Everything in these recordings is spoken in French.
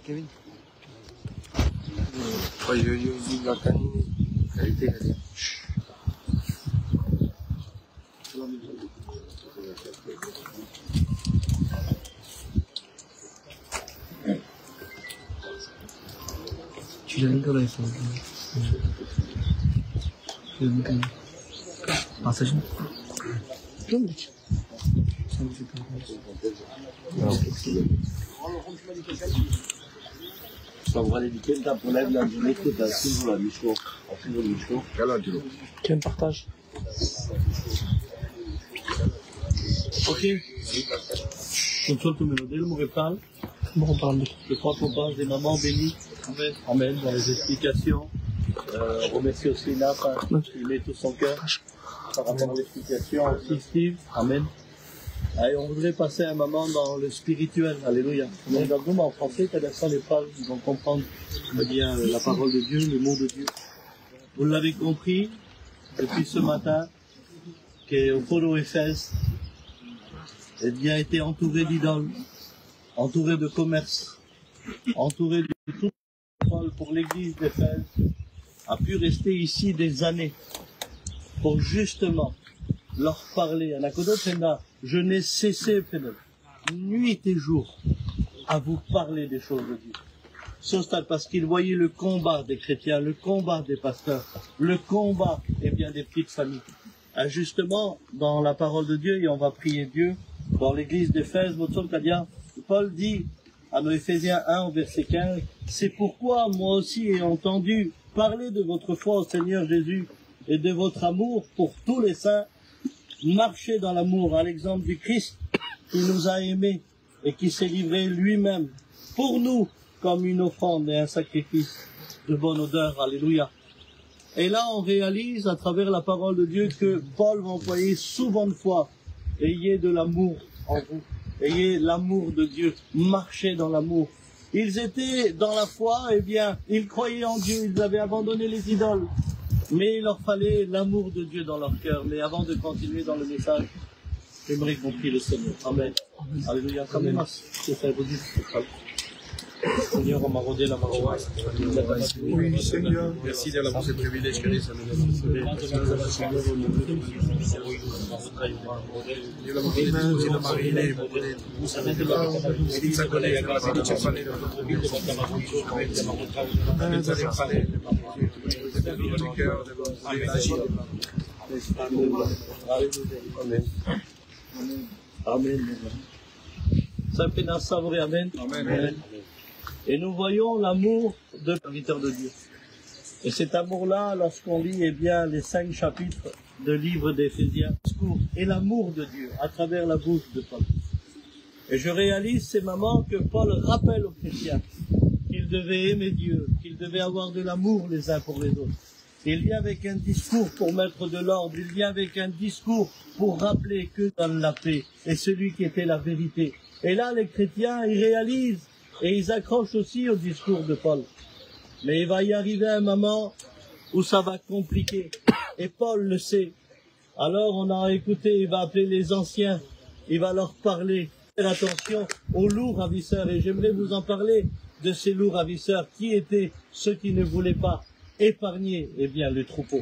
Kevin. Oh, il va caniner. Qualité, 주제는 들어있어. 주제는 마사지. 좀 그렇지. Quel partage. Ok. Console tout mélodie, le mauvais parle. Je crois qu'on parle des mamans bénies. Amen. Amen. Dans les explications. On remercie aussi Napa qui met tout son cœur par rapport à l'explication. Aussi Steve. Amen. Allez, on voudrait passer un moment dans le spirituel. Alléluia. On est en français, c'est-à-dire ça les phrases, ils vont comprendre bien la parole de Dieu, le mot de Dieu. Vous l'avez compris depuis ce matin qu'au Polo Éphèse, eh bien, été entouré d'idoles, entouré de commerce, entouré de tout pour l'église d'Éphèse, a pu rester ici des années pour justement leur parler. Je n'ai cessé, nuit et jour, à vous parler des choses de Dieu. Ce stade, parce qu'il voyait le combat des chrétiens, le combat des pasteurs, le combat, eh bien, des petites familles. Justement, dans la parole de Dieu, et on va prier Dieu, dans l'église d'Éphèse, Paul dit à nos Éphésiens 1 au verset 15, c'est pourquoi moi aussi ai entendu parler de votre foi au Seigneur Jésus et de votre amour pour tous les saints, marchez dans l'amour à l'exemple du Christ qui nous a aimés et qui s'est livré lui-même pour nous comme une offrande et un sacrifice de bonne odeur. Alléluia. Et là, on réalise à travers la parole de Dieu que Paul va employer souvent de fois, ayez de l'amour en vous, ayez l'amour de Dieu, marchez dans l'amour. Ils étaient dans la foi, eh bien, ils croyaient en Dieu, ils avaient abandonné les idoles. Mais il leur fallait l'amour de Dieu dans leur cœur. Mais avant de continuer dans le message, j'aimerais qu'on prie le Seigneur. Amen. Alléluia. Amen. Seigneur, on m'a rodé la maroua. Oui, Seigneur. Merci de l'avoir ce privilège que nous avons donné. Amen. Ça fait d'un savourer. Amen. Amen. Et nous voyons l'amour de serviteur de Dieu. Et cet amour-là, lorsqu'on lit eh bien, les 5 chapitres de livre d'Éphésiens, et l'amour de Dieu à travers la bouche de Paul. Et je réalise ces moments que Paul rappelle aux chrétiens qu'ils devaient aimer Dieu, qu'ils devaient avoir de l'amour les uns pour les autres. Il vient avec un discours pour mettre de l'ordre, il vient avec un discours pour rappeler que donne la paix est celui qui était la vérité. Et là, les chrétiens, ils réalisent et ils accrochent aussi au discours de Paul. Mais il va y arriver un moment où ça va compliquer. Et Paul le sait. Alors on a écouté, il va appeler les anciens, il va leur parler. Faites attention aux loups ravisseurs. Et j'aimerais vous en parler de ces loups ravisseurs. Qui étaient ceux qui ne voulaient pas épargner, eh bien, le troupeau.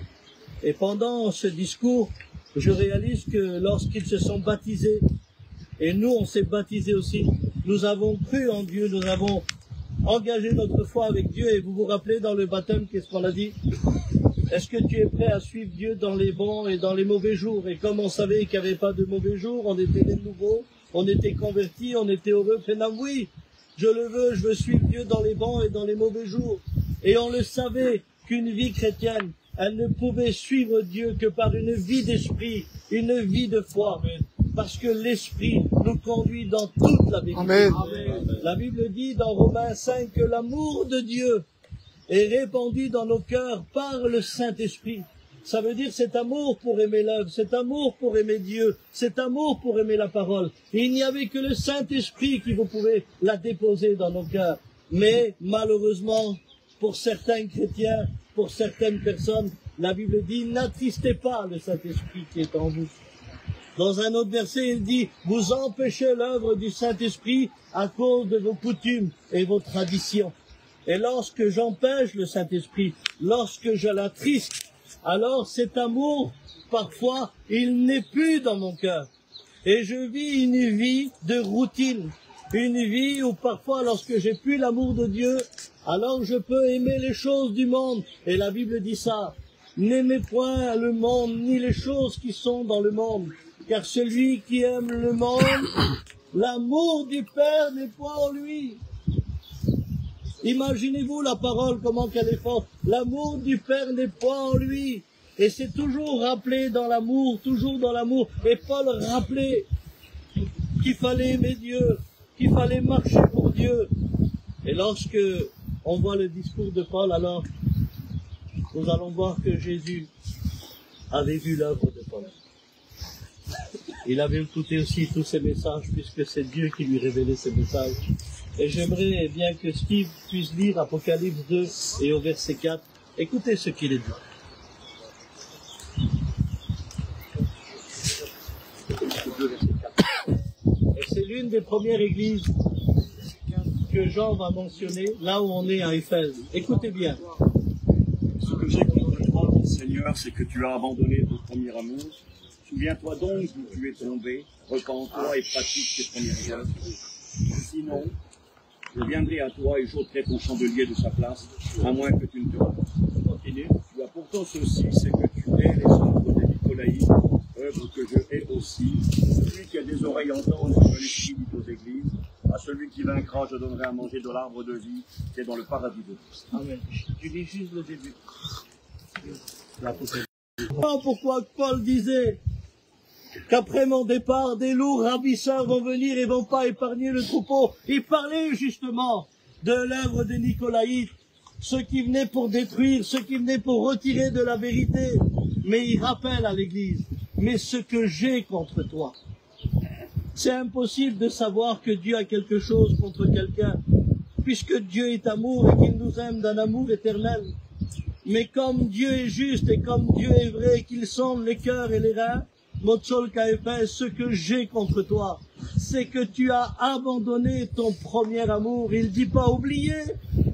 Et pendant ce discours, je réalise que lorsqu'ils se sont baptisés, et nous on s'est baptisés aussi, nous avons cru en Dieu, nous avons engagé notre foi avec Dieu. Et vous vous rappelez dans le baptême, qu'est-ce qu'on a dit? Est-ce que tu es prêt à suivre Dieu dans les bons et dans les mauvais jours? Et comme on savait qu'il n'y avait pas de mauvais jours, on était des nouveaux, on était convertis, on était heureux. Oui, je le veux, je veux suivre Dieu dans les bons et dans les mauvais jours. Et on le savait qu'une vie chrétienne, elle ne pouvait suivre Dieu que par une vie d'esprit, une vie de foi. Amen. Parce que l'Esprit nous conduit dans toute la vérité. Amen. La Bible dit dans Romains 5 que l'amour de Dieu est répandu dans nos cœurs par le Saint-Esprit. Ça veut dire cet amour pour aimer l'œuvre, cet amour pour aimer Dieu, cet amour pour aimer la parole. Et il n'y avait que le Saint-Esprit qui vous pouvait la déposer dans nos cœurs. Mais malheureusement, pour certains chrétiens, pour certaines personnes, la Bible dit n'attristez pas le Saint-Esprit qui est en vous. Dans un autre verset, il dit, vous empêchez l'œuvre du Saint-Esprit à cause de vos coutumes et vos traditions. Et lorsque j'empêche le Saint-Esprit, lorsque je l'attriste, alors cet amour, parfois, il n'est plus dans mon cœur. Et je vis une vie de routine, une vie où parfois, lorsque j'ai plus l'amour de Dieu, alors je peux aimer les choses du monde. Et la Bible dit ça. N'aimez point le monde, ni les choses qui sont dans le monde. Car celui qui aime le monde, l'amour du Père n'est point en lui. Imaginez-vous la parole, comment qu'elle est forte. L'amour du Père n'est point en lui. Et c'est toujours rappelé dans l'amour, toujours dans l'amour. Et Paul rappelait qu'il fallait aimer Dieu, qu'il fallait marcher pour Dieu. Et lorsque on voit le discours de Paul, alors nous allons voir que Jésus avait vu l'œuvre de Paul. Il avait écouté aussi tous ces messages, puisque c'est Dieu qui lui révélait ces messages. Et j'aimerais bien que Steve puisse lire Apocalypse 2 et au verset 4. Écoutez ce qu'il est dit. Et c'est l'une des premières églises que Jean va mentionner, là où on est à Éphèse. Écoutez bien. Ce que j'ai contre toi, mon Seigneur, c'est que tu as abandonné ton premier amour. Souviens-toi donc d'où tu es tombé, repens-toi et pratique tes premières œuvres. Sinon, je viendrai à toi et j'ôterai ton chandelier de sa place, à moins que tu ne te repentes. Continue. Tu as pourtant ceci, c'est que tu hais les œuvres des Nicolaïtes, œuvres que je hais aussi. Celui qui a des oreilles entende ce que l'Esprit dit aux églises. À celui qui vaincra, je donnerai à manger de l'arbre de vie, qui est dans le paradis de Dieu. Amen. Tu lis juste le début. Pourquoi Paul disait qu'après mon départ, des loups ravisseurs vont venir et vont pas épargner le troupeau. Il parlait justement de l'œuvre des Nicolaïtes, ceux qui venaient pour détruire, ceux qui venaient pour retirer de la vérité. Mais il rappelle à l'Église, mais ce que j'ai contre toi. C'est impossible de savoir que Dieu a quelque chose contre quelqu'un, puisque Dieu est amour et qu'il nous aime d'un amour éternel. Mais comme Dieu est juste et comme Dieu est vrai, qu'il sonde les cœurs et les reins, Motsol Kaépès, ce que j'ai contre toi, c'est que tu as abandonné ton premier amour. Il dit pas oublier,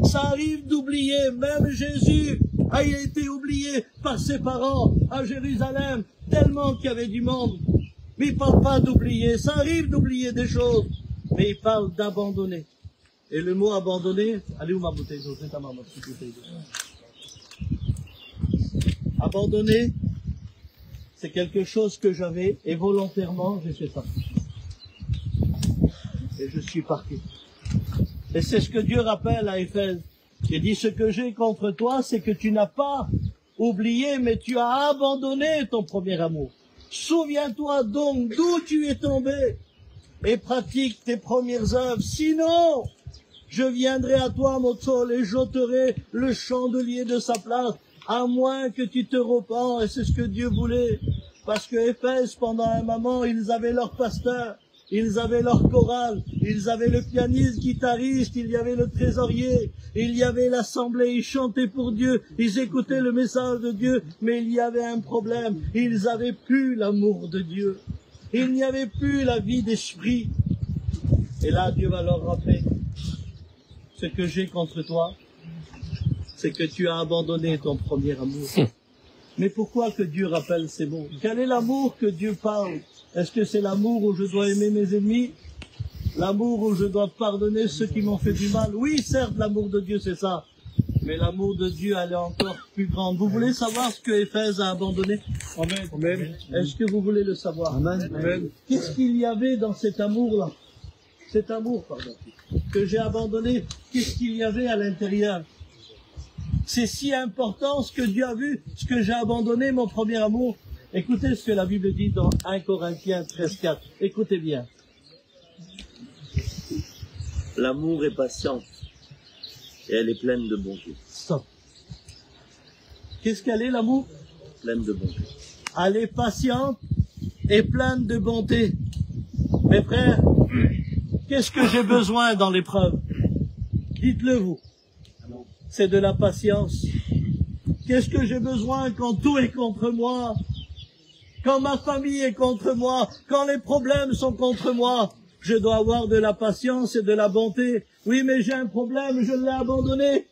ça arrive d'oublier. Même Jésus a été oublié par ses parents à Jérusalem, tellement qu'il y avait du monde. Mais il parle pas d'oublier, ça arrive d'oublier des choses, mais il parle d'abandonner. Et le mot abandonner, allez où ma bouteille d'eau, c'est ta maman, ma petite bouteille d'eau. Abandonner, c'est quelque chose que j'avais, et volontairement, j'ai fait ça. Et je suis parti. Et c'est ce que Dieu rappelle à Éphèse. Il dit, ce que j'ai contre toi, c'est que tu n'as pas oublié, mais tu as abandonné ton premier amour. Souviens-toi donc d'où tu es tombé et pratique tes premières œuvres. Sinon, je viendrai à toi, Motsol, et j'ôterai le chandelier de sa place, à moins que tu te repens. Et c'est ce que Dieu voulait. Parce que Éphèse, pendant un moment, ils avaient leur pasteur, ils avaient leur chorale, ils avaient le pianiste, guitariste, il y avait le trésorier, il y avait l'assemblée, ils chantaient pour Dieu, ils écoutaient le message de Dieu, mais il y avait un problème, ils avaient plus l'amour de Dieu, il n'y avait plus la vie d'esprit. Et là, Dieu va leur rappeler, ce que j'ai contre toi, c'est que tu as abandonné ton premier amour. Mais pourquoi que Dieu rappelle ces mots? Quel est l'amour que Dieu parle? Est-ce que c'est l'amour où je dois aimer mes ennemis? L'amour où je dois pardonner ceux qui m'ont fait du mal? Oui, certes, l'amour de Dieu, c'est ça. Mais l'amour de Dieu, elle est encore plus grande. Vous voulez savoir ce que Éphèse a abandonné? Amen. Amen. Est-ce que vous voulez le savoir? Amen. Amen. Qu'est-ce qu'il y avait dans cet amour-là? Cet amour, pardon, que j'ai abandonné, qu'est-ce qu'il y avait à l'intérieur? C'est si important ce que Dieu a vu, ce que j'ai abandonné, mon premier amour. Écoutez ce que la Bible dit dans 1 Corinthiens 13,4. Écoutez bien. L'amour est patiente et elle est pleine de bonté. Stop. Qu'est-ce qu'elle est, l'amour? Pleine de bonté. Elle est patiente et pleine de bonté. Mes frères, qu'est-ce que j'ai besoin dans l'épreuve? Dites-le vous. C'est de la patience. Qu'est-ce que j'ai besoin quand tout est contre moi? quand ma famille est contre moi, quand les problèmes sont contre moi, je dois avoir de la patience et de la bonté. Oui, mais j'ai un problème, je l'ai abandonné.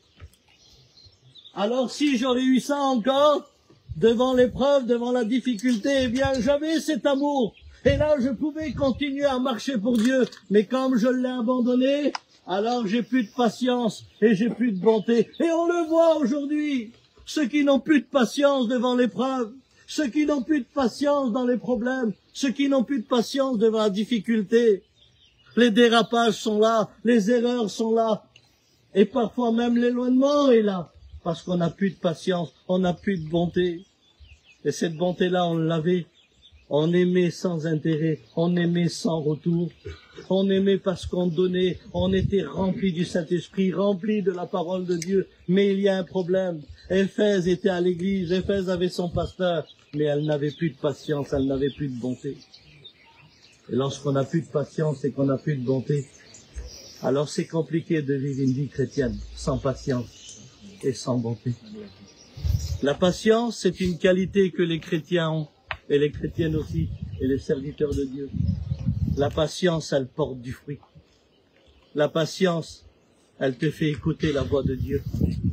Alors si j'aurais eu ça encore, devant l'épreuve, devant la difficulté, eh bien j'avais cet amour. Et là, je pouvais continuer à marcher pour Dieu. Mais comme je l'ai abandonné, alors j'ai plus de patience et j'ai plus de bonté. Et on le voit aujourd'hui. Ceux qui n'ont plus de patience devant l'épreuve, ceux qui n'ont plus de patience dans les problèmes, ceux qui n'ont plus de patience devant la difficulté. Les dérapages sont là, les erreurs sont là. Et parfois même l'éloignement est là. Parce qu'on n'a plus de patience, on n'a plus de bonté. Et cette bonté-là, on l'avait. On aimait sans intérêt, on aimait sans retour. On aimait parce qu'on donnait, on était rempli du Saint-Esprit, rempli de la parole de Dieu. Mais il y a un problème. Éphèse était à l'église, Éphèse avait son pasteur, mais elle n'avait plus de patience, elle n'avait plus de bonté. Et lorsqu'on n'a plus de patience et qu'on n'a plus de bonté, alors c'est compliqué de vivre une vie chrétienne sans patience et sans bonté. La patience, c'est une qualité que les chrétiens ont, et les chrétiennes aussi, et les serviteurs de Dieu. La patience, elle porte du fruit. La patience, elle te fait écouter la voix de Dieu.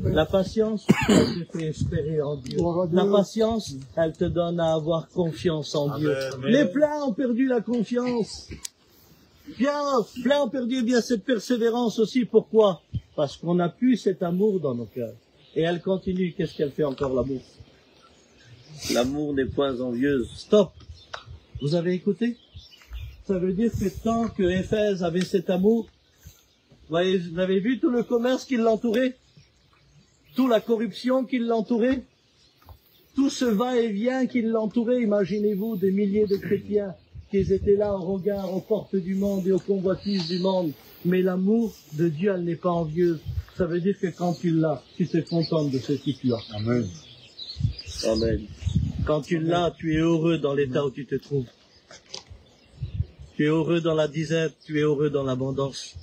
La patience, elle te fait espérer en Dieu. La patience, elle te donne à avoir confiance en Dieu. Les pleins ont perdu la confiance. Plein ont perdu bien cette persévérance aussi. Pourquoi? Parce qu'on n'a plus cet amour dans nos cœurs. Et elle continue. Qu'est-ce qu'elle fait encore, l'amour? L'amour n'est point envieuse. Stop. Vous avez écouté? Ça veut dire que tant que Éphèse avait cet amour, vous avez vu tout le commerce qui l'entourait? Toute la corruption qui l'entourait? Tout ce va-et-vient qui l'entourait? Imaginez-vous des milliers de chrétiens qui étaient là au regard, aux portes du monde et aux convoitises du monde. Mais l'amour de Dieu, elle n'est pas envieuse. Ça veut dire que quand tu l'as, tu te contentes de ce que tu as. Amen. Amen. Quand tu l'as, tu es heureux dans l'état où tu te trouves. Tu es heureux dans la disette, tu es heureux dans l'abondance.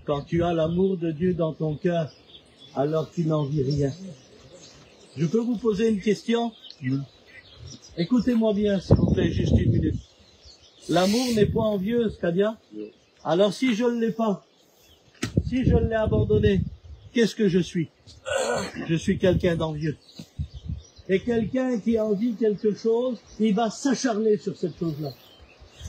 Quand tu as l'amour de Dieu dans ton cœur, alors tu n'envies rien. Je peux vous poser une question? Écoutez-moi bien, s'il vous plaît, juste une minute. L'amour n'est pas envieux, Kadia? Alors si je ne l'ai pas, si je l'ai abandonné, qu'est-ce que je suis? Je suis quelqu'un d'envieux. Et quelqu'un qui envie quelque chose, il va s'acharner sur cette chose-là.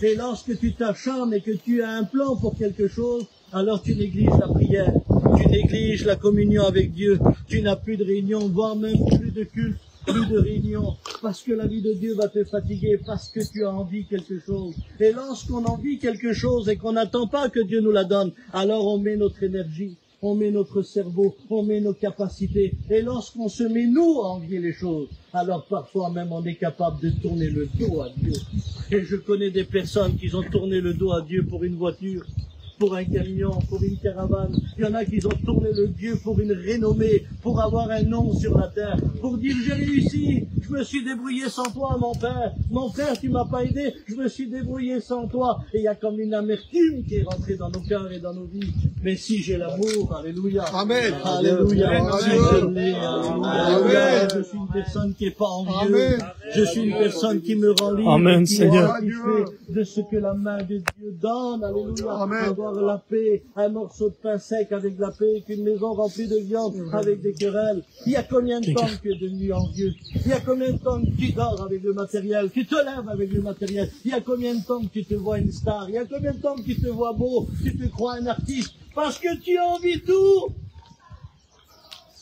Et lorsque tu t'acharnes et que tu as un plan pour quelque chose, alors tu négliges la prière, tu négliges la communion avec Dieu, tu n'as plus de réunion, voire même plus de culte, plus de réunion, parce que la vie de Dieu va te fatiguer, parce que tu as envie quelque chose. Et lorsqu'on envie quelque chose et qu'on n'attend pas que Dieu nous la donne, alors on met notre énergie, on met notre cerveau, on met nos capacités. Et lorsqu'on se met, nous, à envier les choses, alors parfois même on est capable de tourner le dos à Dieu. Et je connais des personnes qui ont tourné le dos à Dieu pour une voiture, pour un camion, pour une caravane. Il y en a qui ont tourné le Dieu pour une renommée, pour avoir un nom sur la terre, pour dire j'ai réussi, je me suis débrouillé sans toi, mon père. Mon frère, tu m'as pas aidé, je me suis débrouillé sans toi. Et il y a comme une amertume qui est rentrée dans nos cœurs et dans nos vies. Mais si j'ai l'amour, alléluia. Amen. Alléluia. Si je l'ai, alléluia. Amen. Je suis une personne qui est pas envieuse. Je suis une personne qui me rend libre. Amen, qui Seigneur. est satisfait de ce que la main de Dieu donne. Alléluia. Amen. Avoir la paix, un morceau de pain sec avec la paix, qu'une maison remplie de viande avec des querelles. Il y a combien de temps que tu es devenu envieux? Il y a combien de temps que tu dors avec le matériel? Tu te lèves avec le matériel? Il y a combien de temps que tu te vois une star? Il y a combien de temps que tu te vois beau? Tu te crois un artiste? Parce que tu envies tout!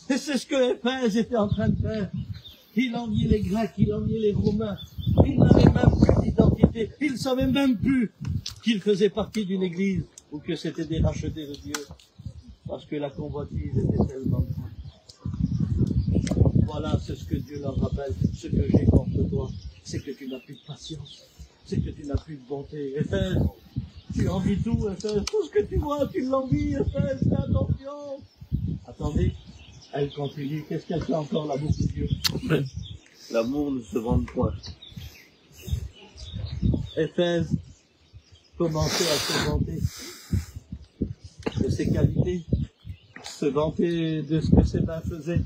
Et c'est ce que Éphèse était en train de faire. Il enviait les Grecs, il enviait les Romains. Il n'avait même plus d'identité. Il ne savait même plus qu'il faisait partie d'une église ou que c'était des rachetés de Dieu. Parce que la convoitise était tellement grande. Voilà, c'est ce que Dieu leur rappelle. Ce que j'ai contre toi, c'est que tu n'as plus de patience. C'est que tu n'as plus de bonté. Éphèse, tu envies tout, Éphèse. Tout ce que tu vois, tu l'envies, Éphèse. Fais attention. Attendez, elle continue. Qu'est-ce qu'elle fait encore, l'amour de Dieu? L'amour ne se vend point. Éphèse commençait à se vanter de ses qualités, se vanter de ce que ses mains faisaient.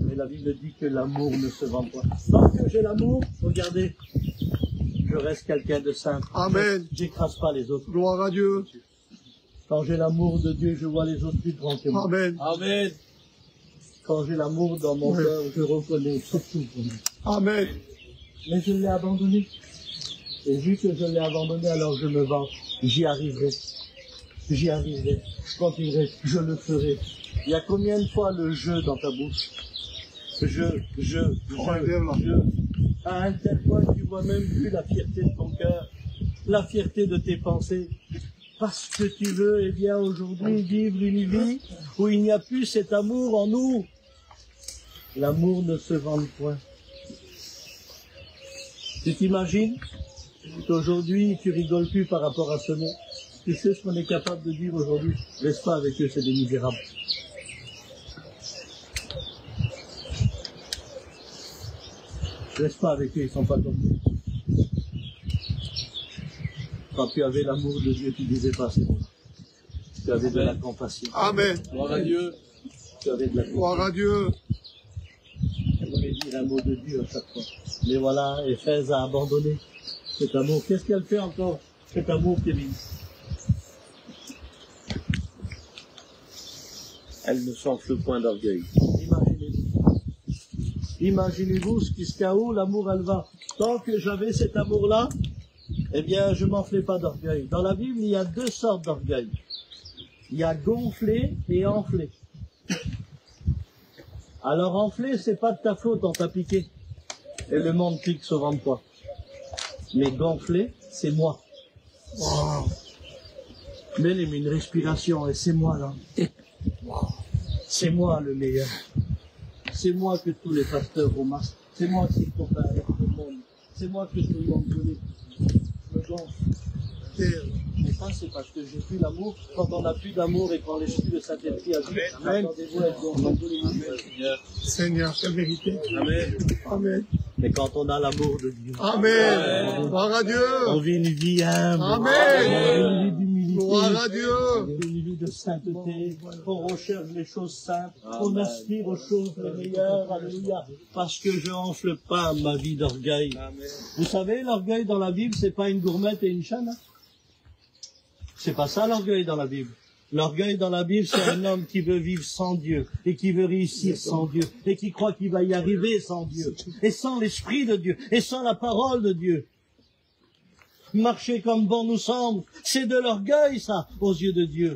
Mais la Bible dit que l'amour ne se vend pas. Tant que j'ai l'amour, regardez, je reste quelqu'un de simple. Amen. J'écrase pas les autres. Gloire à Dieu. Quand j'ai l'amour de Dieu, je vois les autres plus grands que moi. Amen. Amen. Quand j'ai l'amour dans mon cœur, je reconnais surtout pour moi. Amen. Mais je l'ai abandonné. Et vu que je l'ai abandonné, alors je me venge. J'y arriverai. J'y arriverai. Je continuerai. Je le ferai. Il y a combien de fois le jeu dans ta bouche? Je. À un tel point que tu vois même plus la fierté de ton cœur, la fierté de tes pensées. Parce que tu veux, eh bien, aujourd'hui, vivre une vie où il n'y a plus cet amour en nous. L'amour ne se vend point. Tu t'imagines qu'aujourd'hui, tu rigoles plus par rapport à ce mot? Tu sais ce qu'on est capable de dire aujourd'hui? Reste pas avec eux, c'est des misérables. Reste pas avec eux, ils sont pas comme nous. Quand tu avais l'amour de Dieu, tu disais pas c'est bon. Tu avais de la compassion. Amen. Gloire à Dieu. Tu avais de la compassion. Gloire à Dieu. J'aimerais dire un mot de Dieu à chaque fois. Mais voilà, Éphèse a abandonné cet amour. Qu'est-ce qu'elle fait encore, cet amour, Kevin? Elle ne s'enfle point d'orgueil. Imaginez-vous. Imaginez-vous jusqu'à où l'amour elle va. Tant que j'avais cet amour-là, eh bien, je m'enflais pas d'orgueil. Dans la Bible, il y a deux sortes d'orgueil. Il y a gonflé et enflé. Alors enflé, c'est pas de ta faute, on t'a piqué. Et le monde clique souvent de toi. Mais gonflé, c'est moi. Wow. Mets-les une respiration et c'est moi là. Wow. C'est moi le meilleur. C'est moi que tous les pasteurs remarquent. C'est moi qui compare avec tout le monde. C'est moi que tout le monde connaît. Me gonfle. Mais ça, c'est parce que j'ai plus l'amour. Quand on n'a plus d'amour et quand l'esprit de Saint-Esprit agit, attendez-vous à être gonflé. Seigneur, c'est vérité. Amen. Amen. Mais quand on a l'amour de Dieu, Amen. Gloire à Dieu. on vit une vie humble. Amen. On vit une vie d'humilité. Gloire à Dieu. On vit une vie de sainteté. On recherche les choses simples. On aspire aux choses les meilleures. Alléluia. Parce que je enfle pas ma vie d'orgueil. Vous savez, l'orgueil dans la Bible, c'est pas une gourmette et une chaîne. Hein? C'est pas ça l'orgueil dans la Bible. L'orgueil dans la Bible, c'est un homme qui veut vivre sans Dieu, et qui veut réussir sans Dieu, et qui croit qu'il va y arriver sans Dieu, et sans l'Esprit de Dieu, et sans la parole de Dieu. Marcher comme bon nous semble, c'est de l'orgueil, ça, aux yeux de Dieu.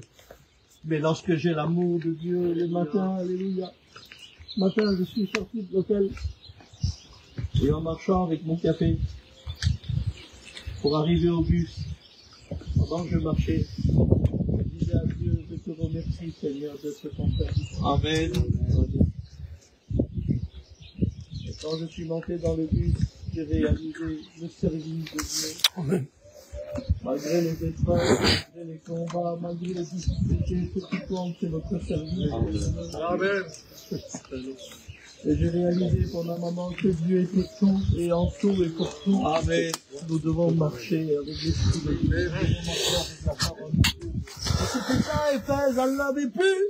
Mais lorsque j'ai l'amour de Dieu, le matin, alléluia, ce matin, je suis sorti de l'hôtel, et en marchant avec mon café, pour arriver au bus, pendant que je marchais, je disais à Dieu, je te remercie, Seigneur, de ce ton service. Amen. Et quand je suis monté dans le bus, j'ai réalisé le service de Dieu. Amen. Malgré les épreuves, malgré les combats, malgré les difficultés, ce qui compte, c'est notre service. Amen. Et j'ai réalisé pendant un moment que Dieu était tout, et en tout et pour tout. Amen. Nous devons marcher avec l'esprit de Dieu. Nous devons marcher avec la parole de Dieu. Et c'était ça, Éphèse, elle l'avait plus.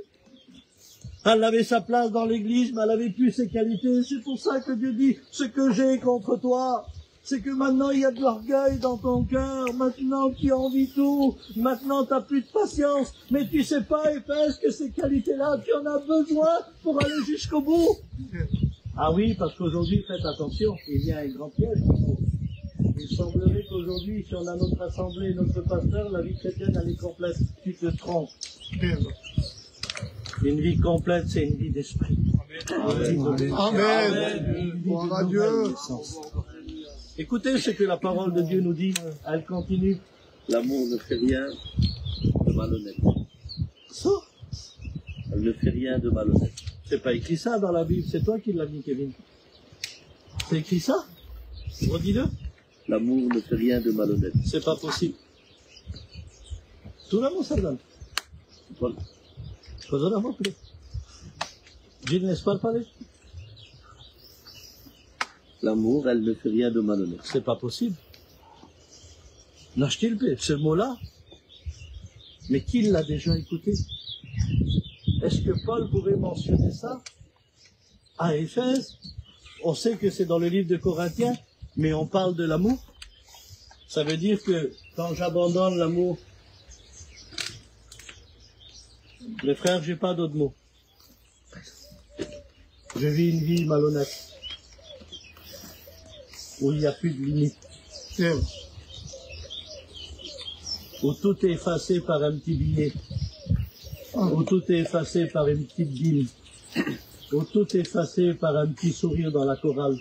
Elle avait sa place dans l'église, mais elle avait plus ses qualités. C'est pour ça que Dieu dit, ce que j'ai contre toi, c'est que maintenant il y a de l'orgueil dans ton cœur, maintenant tu envies tout, maintenant tu n'as plus de patience, mais tu sais pas, Éphèse, que ces qualités-là, tu en as besoin pour aller jusqu'au bout. Ah oui, parce qu'aujourd'hui, faites attention, il y a un grand piège. Il semblerait qu'aujourd'hui, si on a notre assemblée, notre pasteur, la vie chrétienne, elle est complète. Tu te trompes. Une vie complète, c'est une vie d'esprit. Amen. Amen. Gloire à Dieu. Écoutez ce que la parole de Dieu nous dit. Elle continue. L'amour ne fait rien de malhonnête. Ça, Elle ne fait rien de malhonnête. c'est pas écrit ça dans la Bible. C'est toi qui l'as mis, Kevin. C'est écrit ça? Redis-le. L'amour ne fait rien de malhonnête. C'est pas possible. Tout le monde s'en donne. Voilà. Cosa l'amor, creo. Je ne laisse pas parler. L'amour, elle ne fait rien de malhonnête. C'est pas possible. N'achtilpe, ce mot-là. Mais qui l'a déjà écouté? Est-ce que Paul pourrait mentionner ça à Éphèse? On sait que c'est dans le livre de Corinthiens, mais on parle de l'amour. Ça veut dire que quand j'abandonne l'amour, les frères, j'ai pas d'autre mot. Je vis une vie malhonnête, où il n'y a plus de limite, où tout est effacé par un petit billet, où tout est effacé par une petite dîme, où tout est effacé par un petit sourire dans la chorale.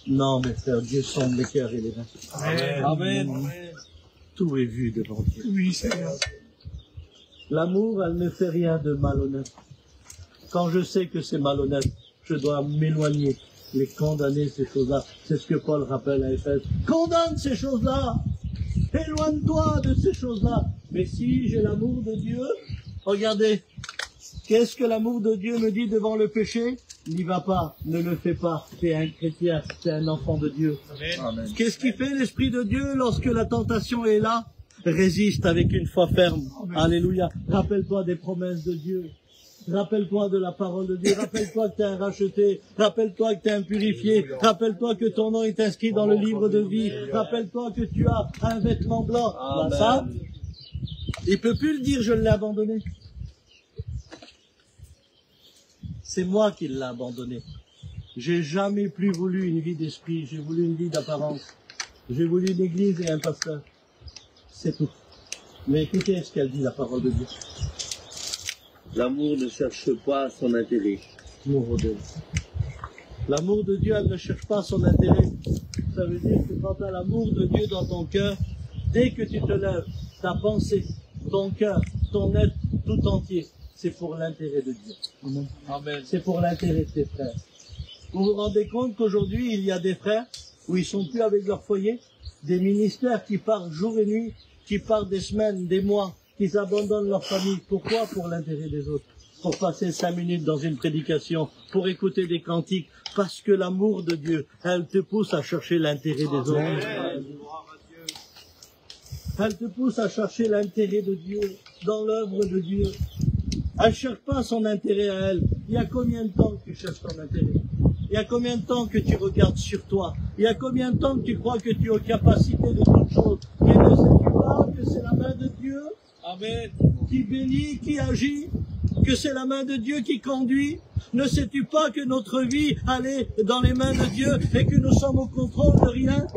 Non, mes frères, Dieu sonde les cœurs et les reins. Amen. Amen. Tout est vu devant Dieu. Oui, Seigneur. L'amour, elle ne fait rien de malhonnête. Quand je sais que c'est malhonnête, je dois m'éloigner, les condamner, ces choses-là. C'est ce que Paul rappelle à Éphèse. Condamne ces choses-là. Éloigne-toi de ces choses-là. Mais si j'ai l'amour de Dieu, regardez, qu'est-ce que l'amour de Dieu me dit devant le péché? N'y va pas, ne le fais pas. Tu es un chrétien, tu es un enfant de Dieu. Amen. Qu'est-ce qui fait l'Esprit de Dieu lorsque la tentation est là? Résiste avec une foi ferme. Alléluia. Rappelle-toi des promesses de Dieu. Rappelle-toi de la parole de Dieu. Rappelle-toi que tu es un racheté. Rappelle-toi que tu es un purifié. Rappelle-toi que ton nom est inscrit dans le livre de vie. Rappelle-toi que tu as un vêtement blanc. Là, ça, il peut plus le dire, je l'ai abandonné. C'est moi qui l'ai abandonné. J'ai jamais plus voulu une vie d'esprit. J'ai voulu une vie d'apparence. J'ai voulu une église et un pasteur. C'est tout. Mais écoutez ce qu'elle dit, la parole de Dieu. L'amour ne cherche pas son intérêt. L'amour de Dieu. L'amour de Dieu, elle ne cherche pas son intérêt. Ça veut dire que quand tu as l'amour de Dieu dans ton cœur, dès que tu te lèves, ta pensée, ton cœur, ton être tout entier, c'est pour l'intérêt de Dieu. Amen. C'est pour l'intérêt de tes frères. Vous vous rendez compte qu'aujourd'hui, il y a des frères où ils sont plus avec leur foyer, des ministères qui partent jour et nuit, qui partent des semaines, des mois, qui abandonnent leur famille. Pourquoi? Pour l'intérêt des autres. Pour passer 5 minutes dans une prédication, pour écouter des cantiques, parce que l'amour de Dieu, elle te pousse à chercher l'intérêt des autres. Elle te pousse à chercher l'intérêt de Dieu dans l'œuvre de Dieu. Elle ne cherche pas son intérêt à elle. Il y a combien de temps que tu cherches ton intérêt? Il y a combien de temps que tu regardes sur toi? Il y a combien de temps que tu crois que tu es aux capacités de toutes choses? Mais ne sais-tu pas que c'est la main de Dieu Amen. qui bénit, qui agit? Que c'est la main de Dieu qui conduit? Ne sais-tu pas que notre vie, elle est dans les mains de Dieu et que nous sommes au contrôle de rien?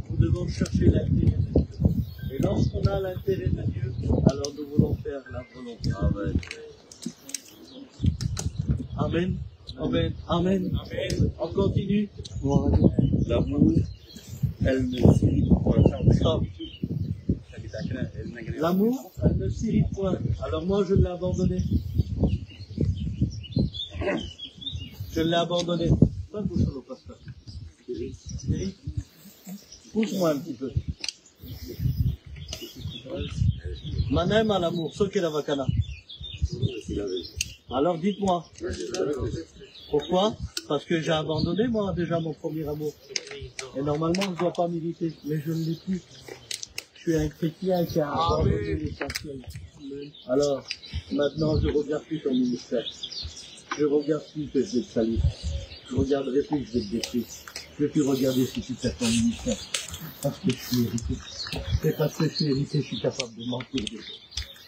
Nous devons chercher l'intérêt de Dieu. Et lorsqu'on a l'intérêt de Dieu, alors nous voulons faire la volonté. Amen. Amen. Amen. Amen. Amen. On continue. L'amour, elle ne s'irrite point. Stop. L'amour, elle ne s'irrite point. Alors moi, je l'ai abandonné. Je l'ai abandonné. Pas bouche au pasteur. Eric, pousse-moi un petit peu. Manem à l'amour, ce qu'est la vacana. Alors dites-moi. Pourquoi? Parce que j'ai abandonné, moi, déjà mon premier amour. Et normalement, je ne dois pas militer, mais je ne l'ai plus. Je suis un chrétien qui a abandonné l'essentiel. Alors, maintenant, je ne regarde plus ton ministère. Je ne regarde plus que je vais te salir. Je ne regarderai plus que je vais te détruire. Je ne vais plus regarder si tu fais ton ministère. Parce que je suis hérité. Et parce que je suis hérité, je suis capable de mentir des choses.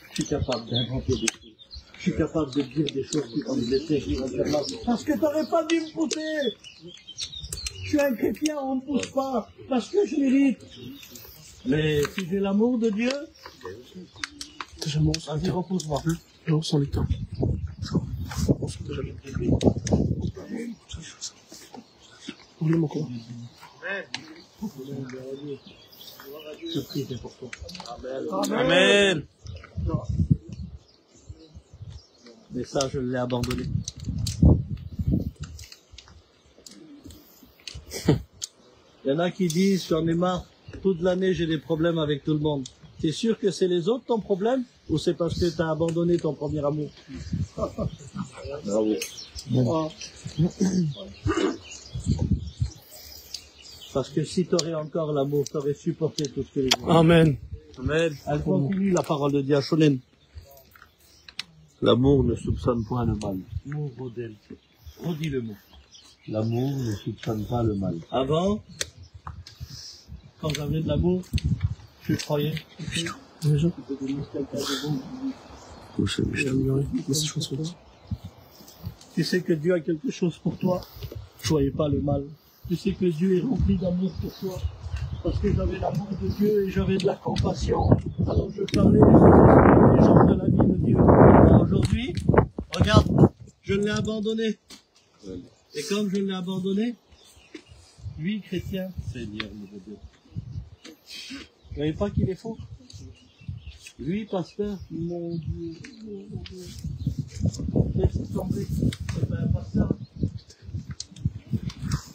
Je suis capable d'inventer des choses. Je suis capable de dire des choses qui vont me blesser éventuellement. Parce que tu n'aurais pas dû me pousser. Je suis un chrétien, on ne me pousse pas. Parce que je mérite. Mais si j'ai l'amour de Dieu, vas-y, repousse-moi. Non, sans les temps. Ouvre mon corps. Je prie pour toi. Amen. Mais ça, je l'ai abandonné. Il y en a qui disent, j'en ai marre, toute l'année j'ai des problèmes avec tout le monde. T'es sûr que c'est les autres ton problème ou c'est parce que tu as abandonné ton premier amour? Bravo. Bon. Parce que si tu aurais encore l'amour, tu aurais supporté tout ce que les autres. Amen. Amen. Elle continue la parole de Dieu à Chonen. L'amour ne soupçonne point le mal. Mon modèle. Redis le mot. L'amour ne soupçonne pas le mal. Avant, quand j'avais de l'amour, je croyais. Déjà. Tu sais que Dieu a quelque chose pour toi. Ne voyais pas le mal. Tu sais que Dieu est rempli d'amour pour toi. Parce que j'avais l'amour de Dieu et j'avais de la compassion. Alors je parlais des gens de la vie de Dieu. Aujourd'hui, regarde, je l'ai abandonné. Et comme je l'ai abandonné, lui, chrétien, Seigneur mon Dieu. Vous voyez pas qu'il est faux? Lui, pasteur, mon Dieu, mon Dieu. Laisse tomber. C'est pas un pasteur.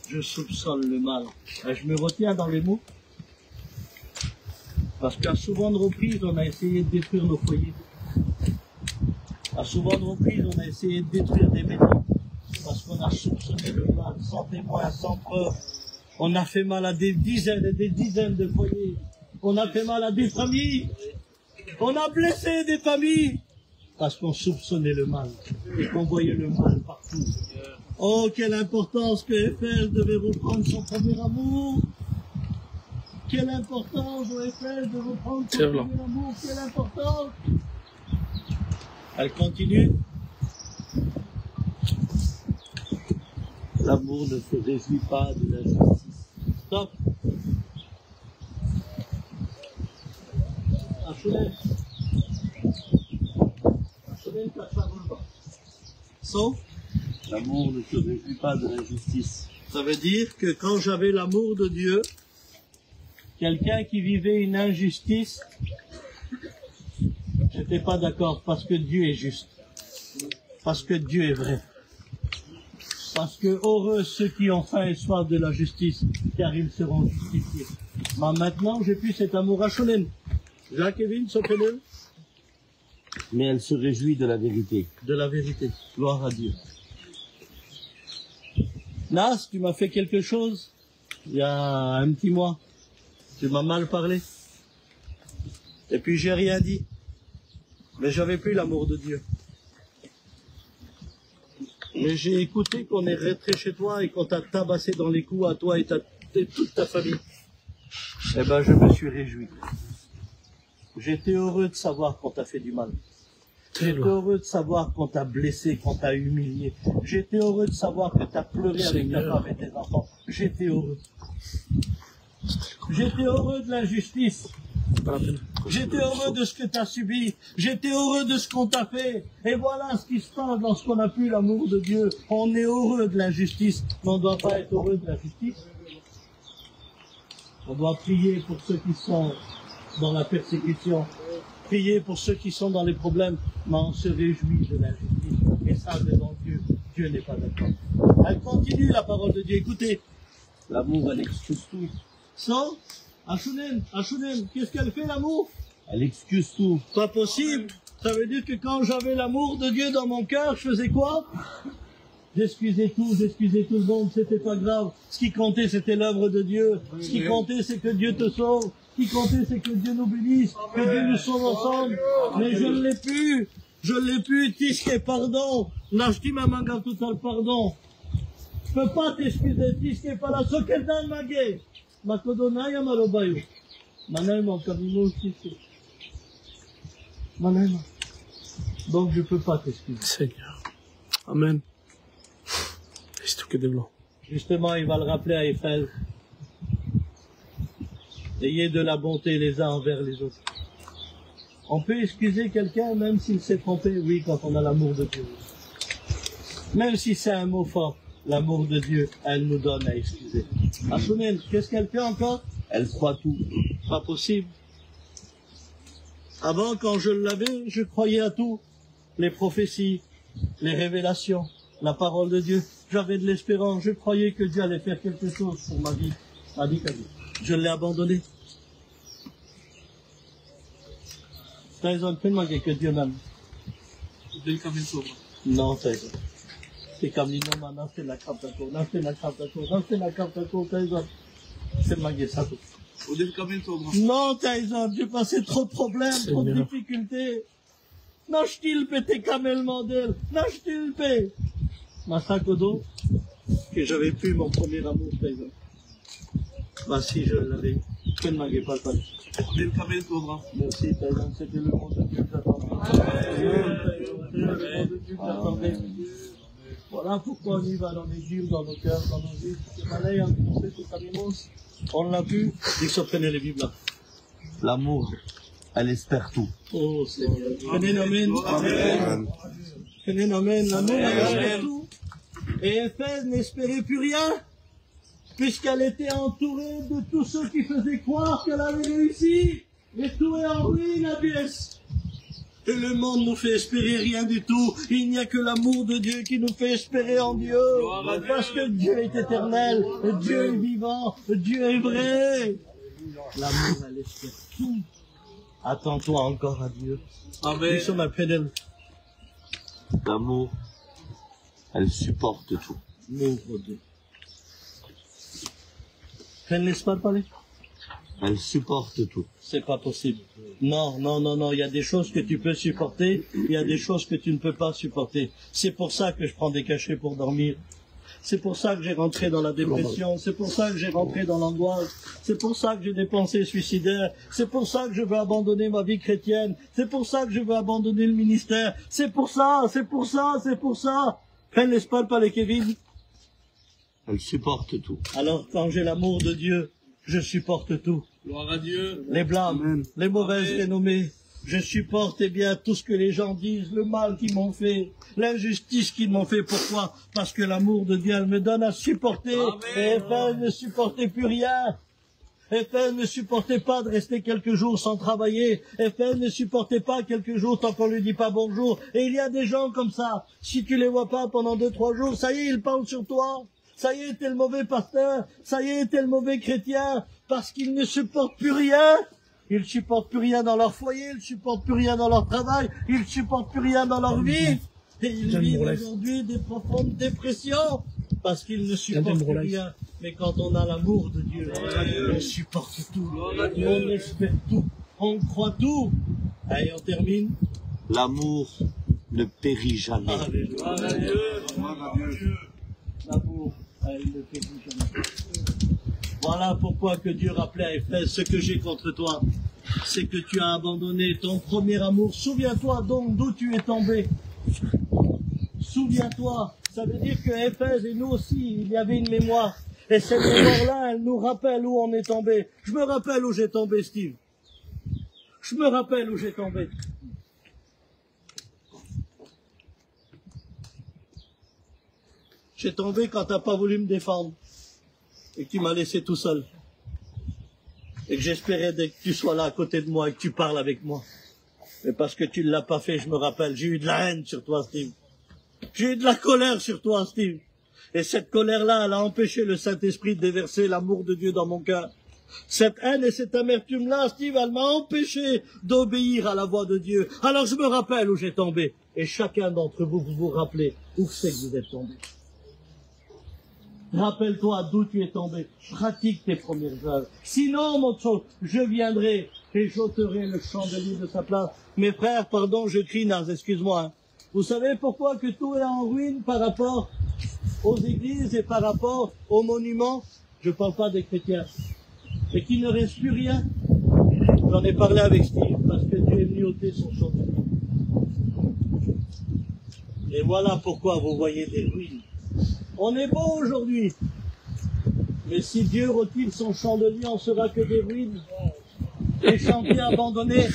Je soupçonne le mal. Et je me retiens dans les mots. Parce qu'à souvent de reprises, on a essayé de détruire nos foyers. À souvent de reprises, on a essayé de détruire des maisons. Parce qu'on a soupçonné le mal, sans témoin, sans preuve. On a fait mal à des dizaines et des dizaines de foyers. On a fait mal à des familles. On a blessé des familles. Parce qu'on soupçonnait le mal. Et qu'on voyait le mal partout. Oh, quelle importance que Eiffel devait reprendre son premier amour. Quelle importance Eiffel de reprendre son premier amour. Quelle importance. Elle continue. L'amour ne se réjouit pas de l'injustice. Stop. So, l'amour ne se réjouit pas de l'injustice. Ça veut dire que quand j'avais l'amour de Dieu, quelqu'un qui vivait une injustice, j'étais pas d'accord parce que Dieu est juste. Parce que Dieu est vrai. Parce que heureux ceux qui ont faim et soif de la justice, car ils seront justifiés. Mais maintenant, j'ai plus cet amour à Sholem. Jacques-Evin, Sopeleux. Mais elle se réjouit de la vérité. De la vérité. Gloire à Dieu. Nas, tu m'as fait quelque chose il y a un petit mois. Tu m'as mal parlé. Et puis j'ai rien dit. Mais j'avais plus l'amour de Dieu. Mais j'ai écouté qu'on est rentré chez toi et qu'on t'a tabassé dans les coups à toi et toute ta famille. Eh ben, je me suis réjoui. J'étais heureux de savoir qu'on t'a fait du mal. J'étais heureux de savoir qu'on t'a blessé, qu'on t'a humilié. J'étais heureux de savoir que t'as pleuré avec ta femme et tes enfants. J'étais heureux. J'étais heureux de l'injustice. J'étais heureux de ce que tu as subi. J'étais heureux de ce qu'on t'a fait. Et voilà ce qui se passe lorsqu'on n'a plus l'amour de Dieu. On est heureux de l'injustice, mais on ne doit pas être heureux de l'injustice. On doit prier pour ceux qui sont dans la persécution. Prier pour ceux qui sont dans les problèmes, mais on se réjouit de l'injustice. Et ça, devant Dieu, Dieu n'est pas d'accord. Elle continue la parole de Dieu. Écoutez, L'amour, elle excuse tout. sans Ashunem, qu'est-ce qu'elle fait l'amour? Elle excuse tout. Pas possible. Ça veut dire que quand j'avais l'amour de Dieu dans mon cœur, je faisais quoi? J'excusais tout le monde, c'était pas grave. Ce qui comptait, c'était l'œuvre de Dieu. Ce qui comptait, c'est que Dieu te sauve. Ce qui comptait, c'est que Dieu nous bénisse, que Dieu nous sauve ensemble. Mais je ne l'ai plus. Je ne l'ai plus. Tisque, pardon. N'acheti ma manga tout seul, pardon. Je peux pas t'excuser. Tisque, pas la sokeldan magé. Makodonaya marobayo. Manaima, kamimo, tisque. Manaima. Donc je peux pas t'excuser. Seigneur. Amen. Justement, il va le rappeler à Eiffel. Ayez de la bonté les uns envers les autres. On peut excuser quelqu'un même s'il s'est trompé, oui, quand on a l'amour de Dieu. Même si c'est un mot fort, l'amour de Dieu, elle nous donne à excuser. Ashunen, qu'est-ce qu'elle fait encore? Elle croit tout. Pas possible. Avant, quand je l'avais, je croyais à tout. Les prophéties, les révélations, la parole de Dieu. J'avais de l'espérance. Je croyais que Dieu allait faire quelque chose pour ma vie. Je l'ai abandonné. Taïzon, fais-moi que Dieu m'aime. Non, Taïzon. C'est comme les noms maintenant, c'est la carte à cour. Non, c'est la carte à cour. Non, c'est la carte à cour, Taïzon. C'est ma gueule, ça tout. Non, Taïzon, j'ai passé trop de problèmes, trop de difficultés. Non, je t'ilpe tes camels modèles. Non, je t'ilpe. Masakodo, que j'avais plus mon premier amour, Taïzon. Bah si, je l'avais. Que ne m'inquiète pas le palais. Merci, Père, c'était le monde de Dieu que j'attendais. Le monde de Dieu que j'attendais. Voilà pourquoi on y va dans les Bibles, dans nos cœurs, dans nos vies. On l'a vu, dès que ça prenait les Bibles là. L'amour, elle espère tout. Oh Seigneur. Amen, amen. Amen. Amen, amen. L'amour, elle espère tout. Et Éphèse n'espérait plus rien, puisqu'elle était entourée de tous ceux qui faisaient croire qu'elle avait réussi. Et tout est en ruine, abyesse. Et le monde nous fait espérer rien du tout. Il n'y a que l'amour de Dieu qui nous fait espérer en Dieu. Parce que Dieu est éternel, Dieu est vivant, Dieu est vrai. L'amour, elle espère tout. Attends-toi encore à Dieu. Amen. L'amour, elle supporte tout. M'ouvre Dieu. Elle ne laisse pas parler. Elle supporte tout. C'est pas possible. Non, non, non, non. Il y a des choses que tu peux supporter. Il y a des choses que tu ne peux pas supporter. C'est pour ça que je prends des cachets pour dormir. C'est pour ça que j'ai rentré dans la dépression. C'est pour ça que j'ai rentré dans l'angoisse. C'est pour ça que j'ai des pensées suicidaires. C'est pour ça que je veux abandonner ma vie chrétienne. C'est pour ça que je veux abandonner le ministère. C'est pour ça, c'est pour ça, c'est pour ça. Elle laisse pas les Kevin. Elle supporte tout. Alors, quand j'ai l'amour de Dieu, je supporte tout. Gloire à Dieu. Les blâmes, les mauvaises renommées. Je supporte bien tout ce que les gens disent, le mal qu'ils m'ont fait, l'injustice qu'ils m'ont fait. Pourquoi? Parce que l'amour de Dieu, elle me donne à supporter. Et Éphèse ne supportait plus rien. Éphèse ne supportait pas de rester quelques jours sans travailler. Éphèse ne supportait pas quelques jours tant qu'on lui dit pas bonjour. Et il y a des gens comme ça. Si tu les vois pas pendant 2-3 jours, ça y est, ils parlent sur toi. Ça y est, t'es le mauvais pasteur. Ça y est, t'es le mauvais chrétien. Parce qu'ils ne supportent plus rien. Ils ne supportent plus rien dans leur foyer. Ils ne supportent plus rien dans leur travail. Ils ne supportent plus rien dans leur vie. Et ils vivent aujourd'hui des profondes dépressions. Parce qu'ils ne supportent plus rien. Mais quand on a l'amour de Dieu, on supporte tout. On espère tout. On croit tout. Allez, on termine. L'amour ne périt jamais. L'amour, il ne périt jamais. Voilà pourquoi que Dieu rappelait à Éphèse, ce que j'ai contre toi, c'est que tu as abandonné ton premier amour. Souviens-toi donc d'où tu es tombé. Souviens-toi. Ça veut dire que Éphèse et nous aussi, il y avait une mémoire. Et cette mémoire-là, elle nous rappelle où on est tombé. Je me rappelle où j'ai tombé, Steve. Je me rappelle où j'ai tombé. J'ai tombé quand t'as pas voulu me défendre. Et que tu m'as laissé tout seul. Et que j'espérais dès que tu sois là à côté de moi et que tu parles avec moi. Mais parce que tu ne l'as pas fait, je me rappelle, j'ai eu de la haine sur toi, Steve. J'ai eu de la colère sur toi, Steve. Et cette colère-là, elle a empêché le Saint-Esprit de déverser l'amour de Dieu dans mon cœur. Cette haine et cette amertume-là, Steve, elle m'a empêché d'obéir à la voix de Dieu. Alors je me rappelle où j'ai tombé. Et chacun d'entre vous, vous vous rappelez où c'est que vous êtes tombé. Rappelle-toi d'où tu es tombé. Pratique tes premières œuvres. Sinon, mon chose, je viendrai et j'ôterai le chandelier de sa place. Mes frères, pardon, je crie, Naz, excuse-moi. Hein. Vous savez pourquoi que tout est en ruine par rapport aux églises et par rapport aux monuments? Je parle pas des chrétiens. Et qu'il ne reste plus rien. J'en ai parlé avec Steve, parce que Dieu est venu ôter son chandelier. Et voilà pourquoi vous voyez des ruines. On est beau aujourd'hui. Mais si Dieu retire son chandelier, on sera que des ruines. Des chantiers abandonnés.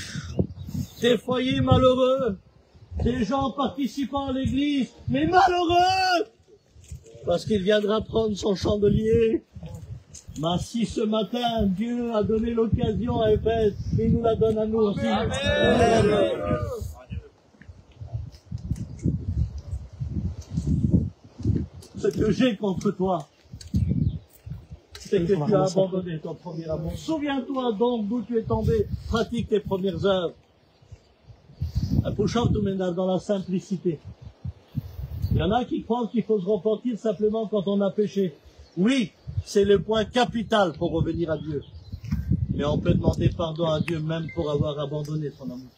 Des foyers malheureux. Des gens participant à l'église, mais malheureux. Parce qu'il viendra prendre son chandelier. Mais si ce matin, Dieu a donné l'occasion à Éphèse, il nous la donne à nous aussi. Amen. Ce que j'ai contre toi, c'est que tu as abandonné ton premier amour. Souviens-toi donc d'où tu es tombé. Pratique tes premières œuvres. Dans la simplicité. Il y en a qui croient qu'il faut se repentir simplement quand on a péché. Oui, c'est le point capital pour revenir à Dieu. Mais on peut demander pardon à Dieu même pour avoir abandonné son amour.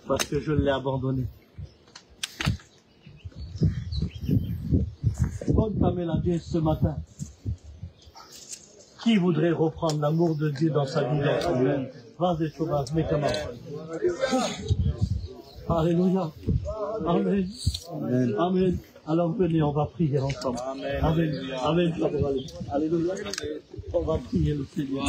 Parce que je l'ai abandonné. Bonne Pamela Dieu ce matin. Qui voudrait reprendre l'amour de Dieu dans sa vie, dans son monde? Vas-y, Chauvin, mets ta main. Alléluia. Amen. Amen. Amen. Alors venez, on va prier ensemble. Amen. Amen. Amen. Alléluia. On va prier le Seigneur.